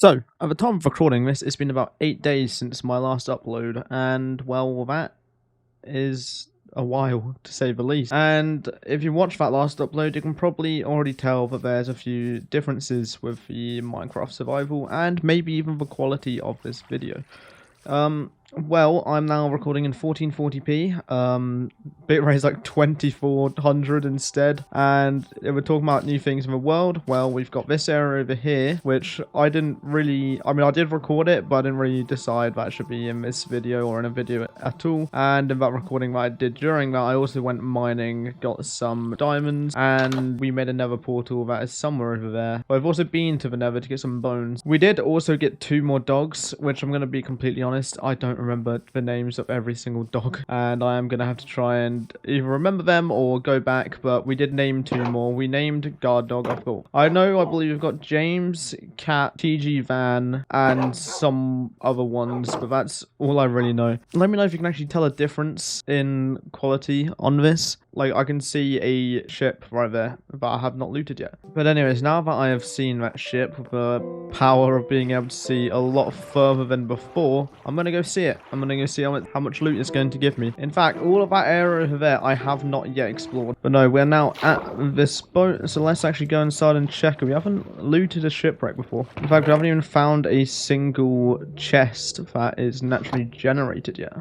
So, at the time of recording this, it's been about 8 days since my last upload, and well, that is a while, to say the least. And if you watched that last upload, you can probably already tell that there's a few differences with the Minecraft survival, and maybe even the quality of this video. Well, I'm now recording in 1440p, bitrate is like 2400 instead, and if we're talking about new things in the world, well, we've got this area over here, which I did record it, but I didn't really decide that should be in this video or in a video at all, and in that recording that I did during that, I also went mining, got some diamonds, and we made a nether portal that is somewhere over there, but I've also been to the nether to get some bones. We did also get 2 more dogs, which I'm going to be completely honest, I don't remember the names of every single dog, and I am gonna have to try and either remember them or go back, but we did name 2 more. We named guard dog. I believe we've got James, Cat, TG Van, and some other ones, but that's all I really know. Let me know if you can actually tell a difference in quality on this. Like, I can see a ship right there that I have not looted yet. But anyways, now that I have seen that ship with the power of being able to see a lot further than before, I'm going to go see it. I'm going to go see how much loot it's going to give me. In fact, all of that area over there, I have not yet explored. But no, we're now at this boat, so let's actually go inside and check. We haven't looted a shipwreck before. In fact, we haven't even found a single chest that is naturally generated yet,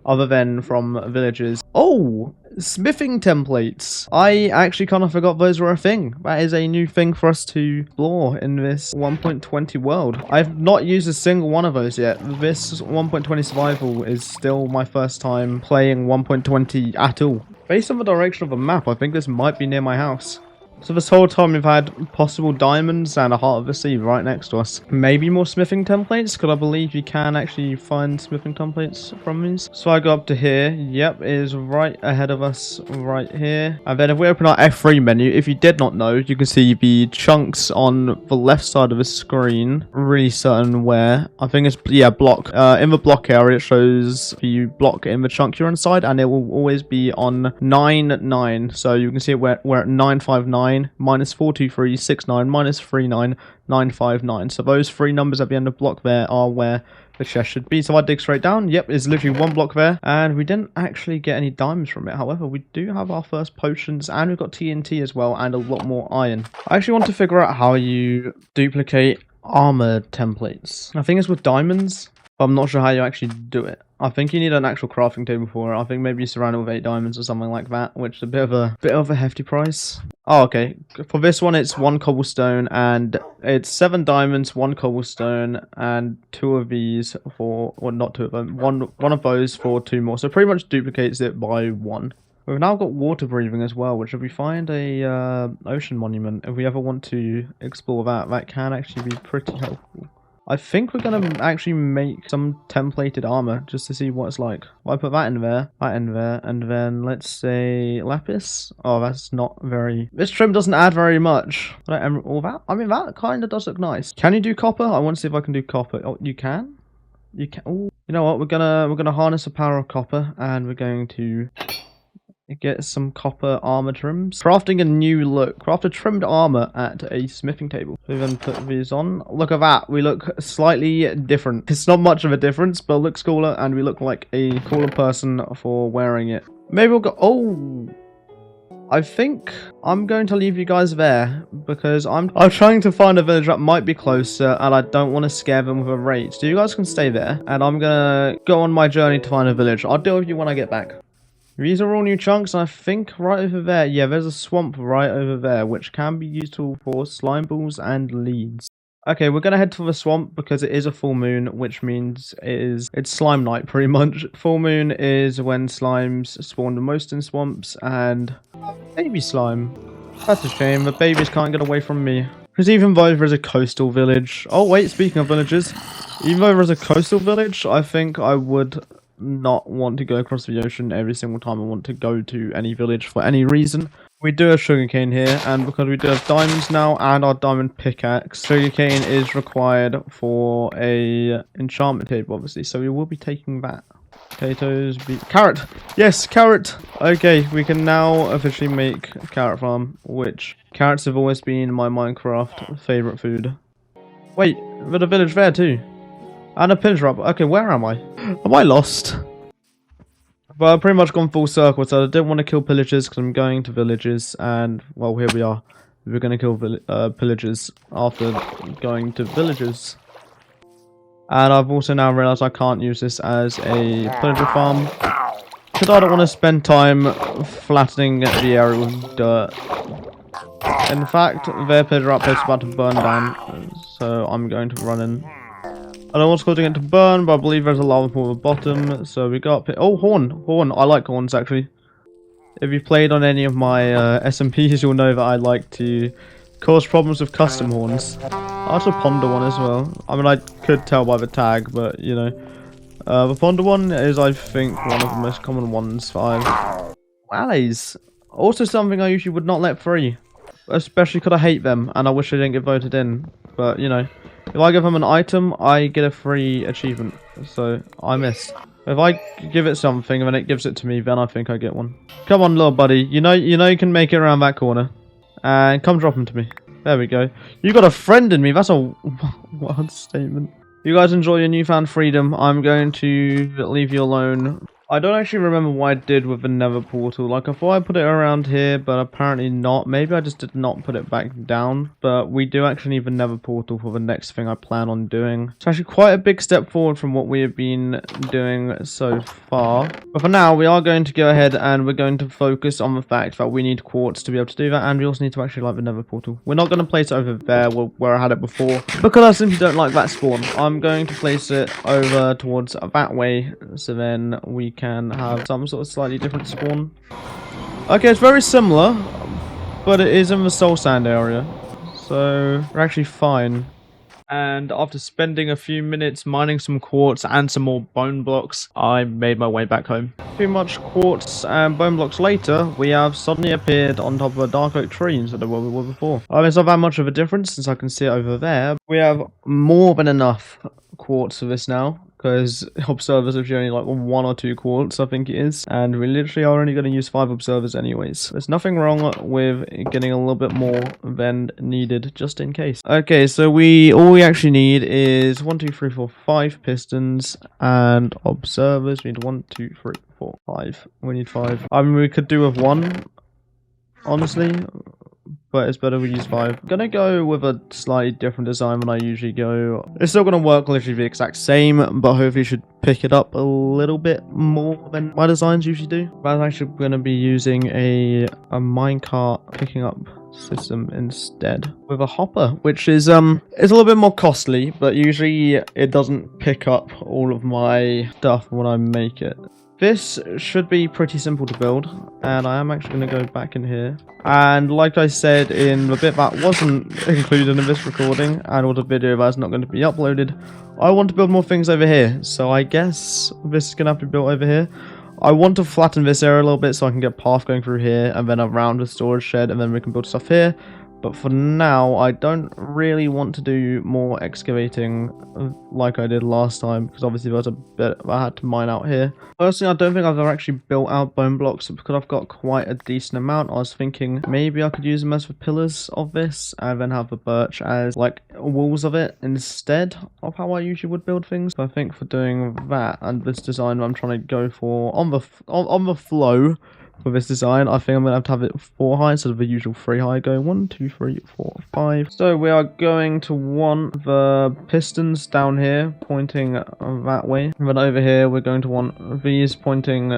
other than from villages. Oh! Smithing templates. I actually kind of forgot those were a thing. That is a new thing for us to explore in this 1.20 world. I've not used a single one of those yet. This 1.20 survival is still my first time playing 1.20 at all. Based on the direction of the map, I think this might be near my house. So this whole time we've had possible diamonds and a heart of the sea right next to us. Maybe more smithing templates, because I believe you can actually find smithing templates from these. So I go up to here. Yep, it is right ahead of us right here. And then if we open our F3 menu, if you did not know, you can see the chunks on the left side of the screen. Really certain where. I think it's, yeah, block. In the block area, it shows the block in the chunk you're inside, and it will always be on 9, so you can see we're at 959 minus 42369 minus 39959. So those 3 numbers at the end of block there are where the chest should be. So I dig straight down. Yep, it's literally 1 block there, and we didn't actually get any diamonds from it. However, we do have our first potions, and we've got TNT as well, and a lot more iron. I actually want to figure out how you duplicate armor templates. I think it's with diamonds, but I'm not sure how you actually do it. I think you need an actual crafting table for it. I think maybe you surround it with 8 diamonds or something like that, which is a bit of a hefty price. Oh, okay. For this one, it's 1 cobblestone, and it's 7 diamonds, 1 cobblestone, and 2 of these for, well, not 2 of them, one of those for 2 more. So pretty much duplicates it by 1. We've now got water breathing as well, which if we find a ocean monument, if we ever want to explore that, that can actually be pretty helpful. I think we're going to actually make some templated armor just to see what it's like. Well, I put that in there, and then let's say lapis. Oh, that's not very... This trim doesn't add very much. All that? I mean, that kind of does look nice. Can you do copper? I want to see if I can do copper. Oh, you can? You can. Ooh. You know what? We're gonna harness the power of copper, and we're going to get some copper armor trims. Crafting a new look. Craft a trimmed armor at a smithing table. We then put these on. Look at that. We look slightly different. It's not much of a difference, but it looks cooler, and we look like a cooler person for wearing it. Maybe we'll go... Oh! I think I'm going to leave you guys there, because I'm trying to find a village that might be closer, and I don't want to scare them with a raid. So you guys can stay there, and I'm gonna go on my journey to find a village. I'll deal with you when I get back. These are all new chunks, and I think right over there, yeah, there's a swamp right over there, which can be useful for slime balls and leads. Okay, we're gonna head to the swamp because it is a full moon, which means it's slime night pretty much. Full moon is when slimes spawn the most in swamps, and baby slime. That's a shame, the babies can't get away from me. Because even though there's a coastal village... Oh wait, speaking of villages, even though there's a coastal village, I think I would not want to go across the ocean every single time I want to go to any village for any reason. We do have sugarcane here, and because we do have diamonds now and our diamond pickaxe, sugarcane is required for a enchantment table, obviously, so we will be taking that. Potatoes, carrot! Yes, carrot! Okay, we can now officially make a carrot farm, which carrots have always been my Minecraft favourite food. Wait, With a village there too. And a pinch up. Okay, where am I? Am I lost? But I've pretty much gone full circle, so I didn't want to kill pillagers because I'm going to villages, and, well, here we are. We're going to kill pillagers after going to villages. And I've also now realised I can't use this as a pillager farm, because I don't want to spend time flattening the area with dirt. In fact, their pillager outpost is about to burn down, so I'm going to run in. I don't want causing it to burn, but I believe there's a lava pool at the bottom, so we got... Oh, horn! I like horns, actually. If you've played on any of my SMPs, you'll know that I like to cause problems with custom horns. I also ponder one as well. I mean, I could tell by the tag, but, you know. The ponder one is, I think, one of the most common ones for Wallies. Also something I usually would not let free. Especially because I hate them, and I wish I didn't get voted in. But, you know. If I give them an item, I get a free achievement. So, I miss. If I give it something and then it gives it to me, then I think I get one. Come on, little buddy. You know you can make it around that corner. And come drop him to me. There we go. You got a friend in me. That's a wild statement. You guys enjoy your newfound freedom. I'm going to leave you alone. I don't actually remember what I did with the nether portal. Like, I thought I put it around here, but apparently not. Maybe I just did not put it back down. But we do actually need the nether portal for the next thing I plan on doing. It's actually quite a big step forward from what we have been doing so far. But for now, we are going to go ahead and we're going to focus on the fact that we need quartz to be able to do that. And we also need to actually light the nether portal. We're not going to place it over there where I had it before, because I simply don't like that spawn. I'm going to place it over towards that way, so then we can have some sort of slightly different spawn. Okay, it's very similar, but it is in the soul sand area, so we're actually fine. And after spending a few minutes mining some quartz and some more bone blocks, I made my way back home. Too much quartz and bone blocks later, we have suddenly appeared on top of a dark oak tree instead of where we were before. I mean, it's not that much of a difference since I can see it over there. We have more than enough quartz for this now, because observers have only like 1 or 2 quartz, I think it is, and we literally are only going to use 5 observers anyways. There's nothing wrong with getting a little bit more than needed, just in case. Okay, so all we actually need is 1, 2, 3, 4, 5 pistons, and observers. We need 1, 2, 3, 4, 5. We need 5. I mean, we could do with 1, honestly, but it's better we use 5. I'm gonna go with a slightly different design than I usually go. It's still gonna work literally the exact same, but hopefully should pick it up a little bit more than my designs usually do. But I'm actually gonna be using a minecart picking up system instead with a hopper, which is it's a little bit more costly, but usually it doesn't pick up all of my stuff when I make it. This should be pretty simple to build, and I am actually going to go back in here. And like I said in the bit that wasn't included in this recording, and or the video that's not going to be uploaded, I want to build more things over here. So I guess this is going to have to be built over here. I want to flatten this area a little bit so I can get a path going through here, and then around the storage shed, and then we can build stuff here. But for now, I don't really want to do more excavating like I did last time, because obviously there's a bit I had to mine out here. Personally, I don't think I've ever actually built out bone blocks, because I've got quite a decent amount. I was thinking maybe I could use them as the pillars of this, and then have the birch as like walls of it instead of how I usually would build things. So I think for doing that and this design I'm trying to go for on the flow. For this design, I think I'm going to have it 4 high instead of the usual 3 high. Go 1, 2, 3, 4, 5. So we are going to want the pistons down here pointing that way. And then over here, we're going to want these pointing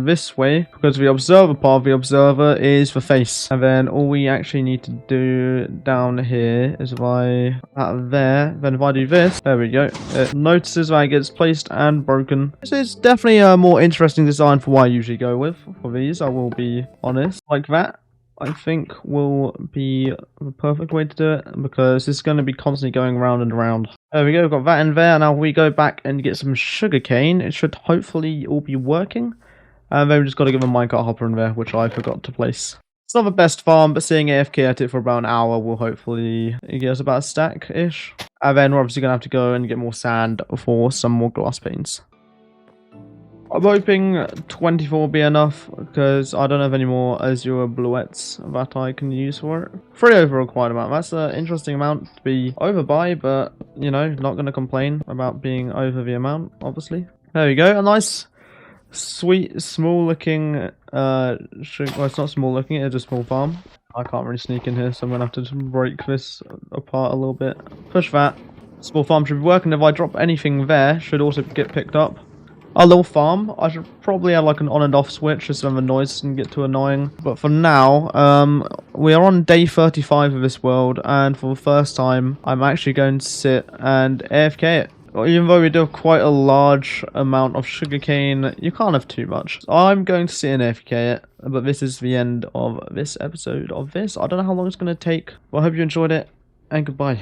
this way, because the observer part of the observer is the face. And then all we actually need to do down here is if I there, then if I do this, there we go. It notices that it gets placed and broken. This is definitely a more interesting design for what I usually go with for these. I will be honest. Like that, I think will be the perfect way to do it, because it's going to be constantly going round and around. There we go, we've got that in there. Now we go back and get some sugarcane. It should hopefully all be working. And then we just got to give a minecart hopper in there, which I forgot to place. It's not the best farm, but seeing AFK at it for about an hour will hopefully get us about a stack-ish. And then we're obviously going to have to go and get more sand for some more glass panes. I'm hoping 24 will be enough, because I don't have any more Azure Bluettes that I can use for it. 3 over a required amount. That's an interesting amount to be over by, but, you know, not going to complain about being over the amount, obviously. There we go, a nice, sweet, small-looking, shrink. Well, it's not small-looking, it's a small farm. I can't really sneak in here, so I'm going to have to just break this apart a little bit. Push that. Small farm should be working. If I drop anything there, should also get picked up. Our little farm, I should probably have like an on and off switch just so the noise doesn't get too annoying. But for now, we are on day 35 of this world, and for the first time, I'm actually going to sit and AFK it. Even though we do have quite a large amount of sugarcane, you can't have too much. So I'm going to sit and AFK it, but this is the end of this episode of this. I don't know how long it's going to take, but I hope you enjoyed it, and goodbye.